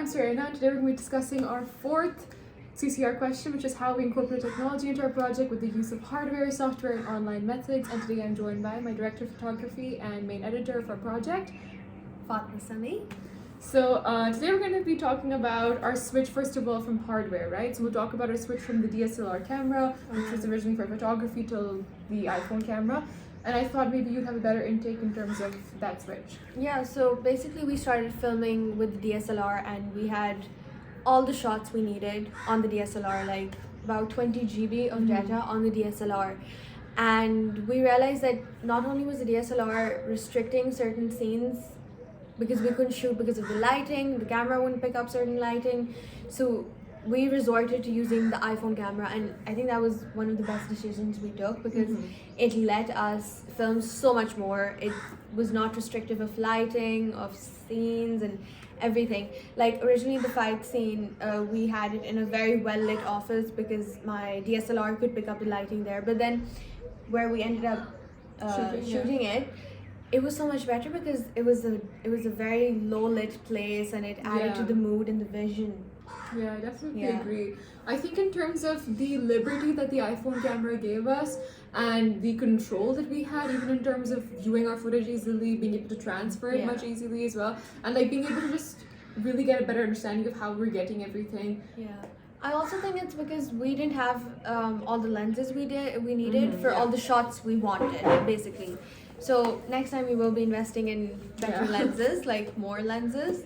I'm Serena, and today we're going to be discussing our fourth CCR question, which is how we incorporate technology into our project with the use of hardware, software, and online methods. And today I'm joined by my director of photography and main editor of our project, Fatma Sami. So today we're going to be talking about our switch, first of all, from hardware, right? So we'll talk about our switch from the DSLR camera, which was originally for photography, to the iPhone camera. And I thought maybe you'd have a better intake in terms of that switch. Yeah, so basically we started filming with the DSLR and we had all the shots we needed on the DSLR, like about 20 GB of data on the DSLR. And we realized that not only was the DSLR restricting certain scenes because we couldn't shoot because of the lighting, the camera wouldn't pick up certain lighting. So we resorted to using the iPhone camera, and I think that was one of the best decisions we took because it let us film so much more. It was not restrictive of lighting, of scenes, and everything. Like originally the fight scene, we had it in a very well lit office because my DSLR could pick up the lighting there. But then where we ended up shooting it was so much better because it was a very low lit place and it added to the mood and the vision. Yeah, I definitely agree. I think in terms of the liberty that the iPhone camera gave us and the control that we had, even in terms of viewing our footage easily, being able to transfer it much easily as well, and like being able to just really get a better understanding of how we're getting everything. Yeah. I also think it's because we didn't have all the lenses we needed for all the shots we wanted, basically. So next time we will be investing in better lenses, like more lenses.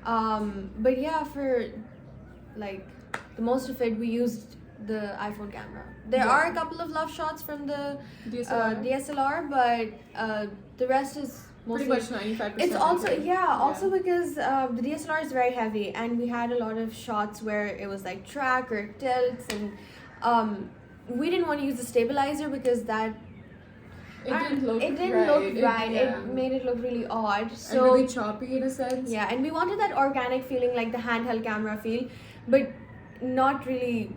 But yeah, for like the most of it we used the iPhone camera. There are a couple of love shots from the DSLR, but the rest is mostly pretty much 95%. It's also also because the DSLR is very heavy and we had a lot of shots where it was like track or tilts, and we didn't want to use the stabilizer because that it didn't look right. It made it look really odd. So and really choppy in a sense. Yeah, and we wanted that organic feeling, like the handheld camera feel, but not really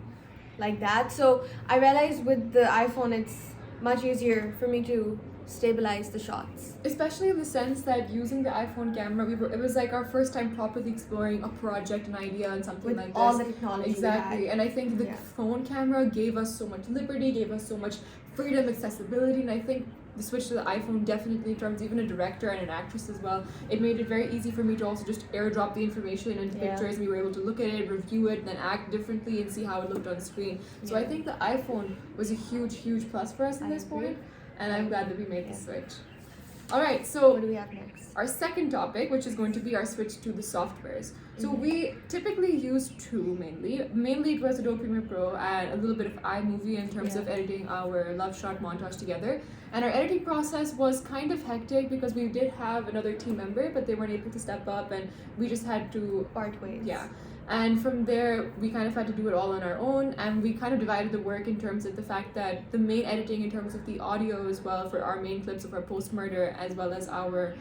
like that. So I realized with the iPhone it's much easier for me to stabilize the shots. Especially in the sense that using the iPhone camera, it was like our first time properly exploring a project, an idea, and something with like this. All the technology. Exactly. And I think the phone camera gave us so much liberty, gave us so much freedom, accessibility, and I think the switch to the iPhone definitely, in terms of even a director and an actress as well, it made it very easy for me to also just airdrop the information into pictures, and we were able to look at it, review it, and then act differently and see how it looked on screen. So I think the iPhone was a huge plus for us at this point, and I'm glad that we made the switch. Alright, so what do we have next? Our second topic, which is going to be our switch to the softwares. So we typically use two mainly. Mainly it was Adobe Premiere Pro and a little bit of iMovie in terms of editing our love shot montage together. And our editing process was kind of hectic because we did have another team member, but they weren't able to step up and we just had to part ways. Yeah. And from there, we kind of had to do it all on our own, and we kind of divided the work in terms of the fact that the main editing in terms of the audio as well for our main clips of our post-murder as well as our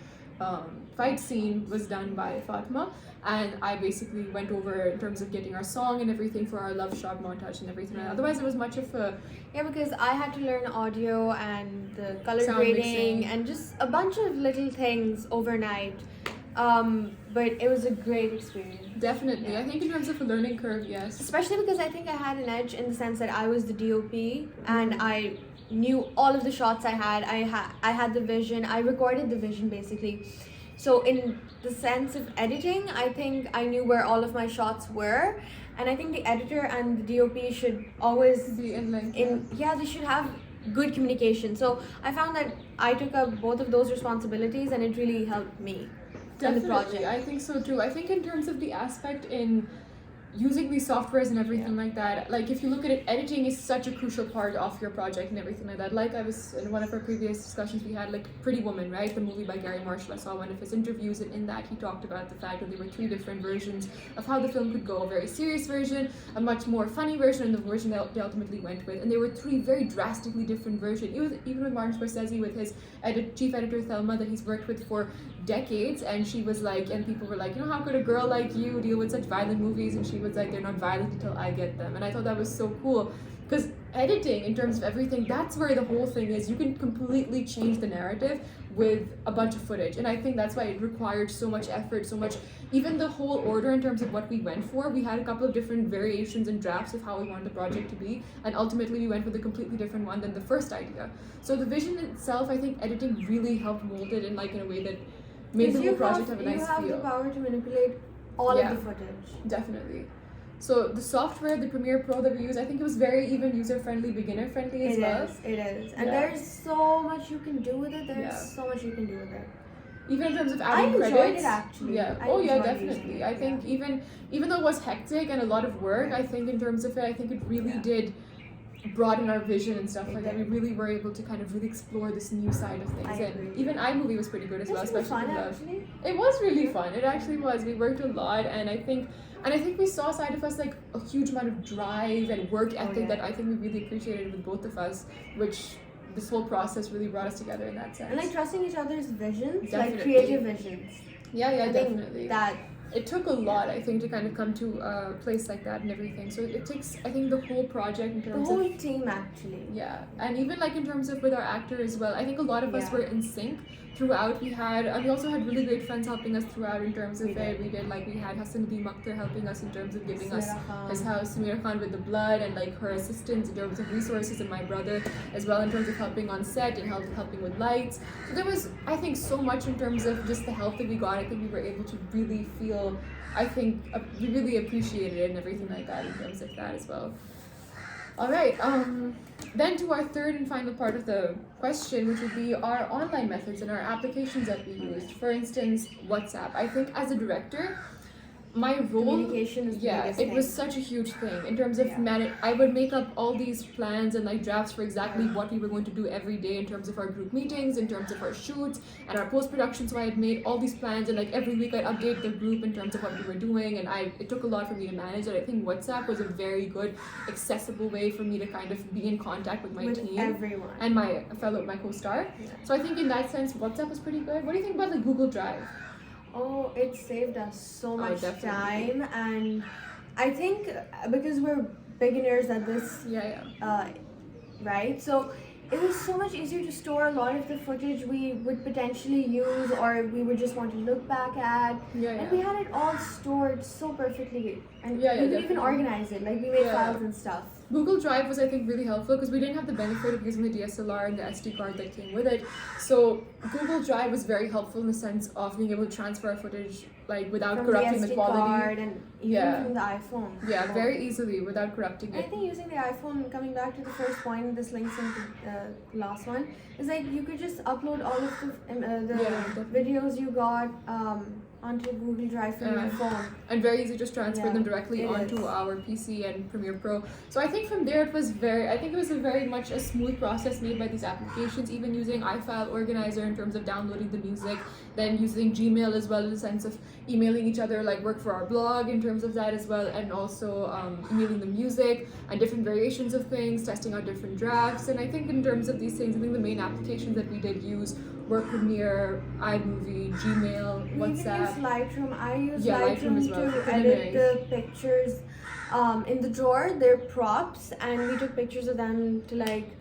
fight scene was done by Fatma, and I basically went over in terms of getting our song and everything for our love shot montage and everything. Otherwise, it was much of a... Yeah, because I had to learn audio and the color sound grading mixing and just a bunch of little things overnight. But it was a great experience. Definitely. I think in terms of a learning curve, yes. Especially because I think I had an edge in the sense that I was the DOP and I knew all of the shots I had. I had the vision. I recorded the vision basically. So in the sense of editing, I think I knew where all of my shots were. And I think the editor and the DOP should always be in link. They should have good communication. So I found that I took up both of those responsibilities and it really helped me. Definitely, I think so too. I think in terms of the aspect in using these softwares and everything like that, like if you look at it, editing is such a crucial part of your project and everything like that. Like I was in one of our previous discussions we had, like Pretty Woman, right? The movie by Gary Marshall. I saw one of his interviews, and in that he talked about the fact that there were 3 different versions of how the film could go: a very serious version, a much more funny version, and the version that they ultimately went with. And there were 3 very drastically different versions. Even with Martin Scorsese, with his chief editor Thelma that he's worked with for decades, and she was like, and people were like, how could a girl like you deal with such violent movies? And she was like, they're not violent until I get them. And I thought that was so cool because editing, in terms of everything, that's where the whole thing is. You can completely change the narrative with a bunch of footage, and I think that's why it required so much effort, so much, even the whole order in terms of what we went for. We had a couple of different variations and drafts of how we wanted the project to be, and ultimately we went with a completely different one than the first idea. So the vision itself, I think editing really helped mold it in a way that made the whole project have a nice feel. You have the power to manipulate all of the footage. Definitely. So the software, the Premiere Pro that we use, I think it was very even user-friendly, beginner-friendly as well. It is. And there's so much you can do with it. So much you can do with it. Even in terms of adding credits. I enjoyed it actually. Yeah. Definitely. I think even though it was hectic and a lot of work, I think in terms of it, I think it really did broaden our vision and stuff like that. We really were able to kind of really explore this new side of things. And even iMovie was pretty good as well, especially actually. It was really fun. It actually was. We worked a lot, and I think we saw a side of us, like a huge amount of drive and work ethic that I think we really appreciated with both of us, which this whole process really brought us together in that sense. And like trusting each other's visions, like creative visions. Yeah, definitely. That it took a lot, I think, to kind of come to a place like that and everything. So it takes, I think, the whole project in terms of... The whole team, actually. Yeah, and even like in terms of with our actor as well, I think a lot of us were in sync throughout. We also had really great friends helping us throughout in terms of it. We had Hassan B. Makhtar helping us in terms of giving us his house, Samira Khan with the blood, and like her assistants in terms of resources, and my brother as well in terms of helping on set and helping with lights. So there was, I think, so much in terms of just the help that we got. I think we were able to really feel, we really appreciated it and everything like that in terms of that as well. All right, then to our third and final part of the question, which would be our online methods and our applications that we used. For instance, WhatsApp. I think as a director, my role, communication is the biggest it was such a huge thing in terms of I would make up all these plans and like drafts for exactly what we were going to do every day in terms of our group meetings, in terms of our shoots and our post-production. So I had made all these plans, and like every week I'd update the group in terms of what we were doing, and it took a lot for me to manage it. I think WhatsApp was a very good, accessible way for me to kind of be in contact with my team, everyone, and my co-star. So I think in that sense, WhatsApp was pretty good. What do you think about the Google Drive? Oh, it saved us so much time, and I think because we're beginners at this, right? So it was so much easier to store a lot of the footage we would potentially use, or we would just want to look back at. And we had it all stored so perfectly, and we could even organize it. Like we made files and stuff. Google Drive was, I think, really helpful because we didn't have the benefit of using the DSLR and the SD card that came with it. So Google Drive was very helpful in the sense of being able to transfer our footage like without corrupting the quality. Card and even from the iPhone. Yeah, very easily without corrupting it. I think using the iPhone, coming back to the first point, this links into the last one, is like you could just upload all of the videos you got onto Google Drive from your phone. And very easy to just transfer them directly onto our PC and Premiere Pro. So I think from there it was very much a smooth process made by these applications, even using iFile Organizer in terms of downloading the music, then using Gmail as well in the sense of emailing each other, like work for our blog in terms of that as well, and also emailing the music and different variations of things, testing out different drafts. And I think in terms of these things, I think the main applications that we did use were Premiere, iMovie, Gmail, WhatsApp. We use Lightroom. I use Lightroom to edit the pictures in the drawer. They're props, and we took pictures of them to like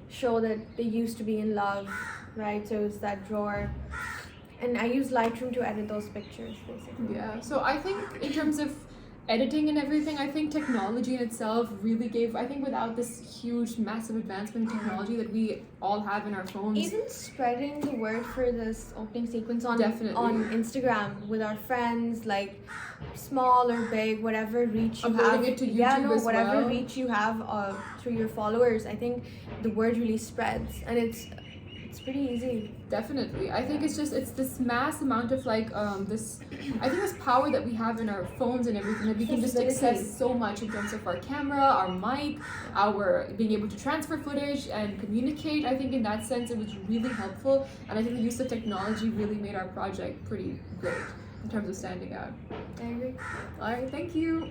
show that they used to be in love, right? So it's that drawer. And I use Lightroom to edit those pictures, basically. Yeah, so I think in terms of editing and everything, I think technology in itself really gave, I think without this huge, massive advancement in technology that we all have in our phones. Even spreading the word for this opening sequence on Instagram with our friends, like small or big, whatever reach you have. It to YouTube whatever reach you have through your followers, I think the word really spreads, and it's pretty easy. Definitely. I think it's this mass amount of this power that we have in our phones and everything, that we can just access so much in terms of our camera, our mic, our being able to transfer footage and communicate. I think in that sense it was really helpful, and I think the use of technology really made our project pretty great in terms of standing out. I agree. Alright, thank you.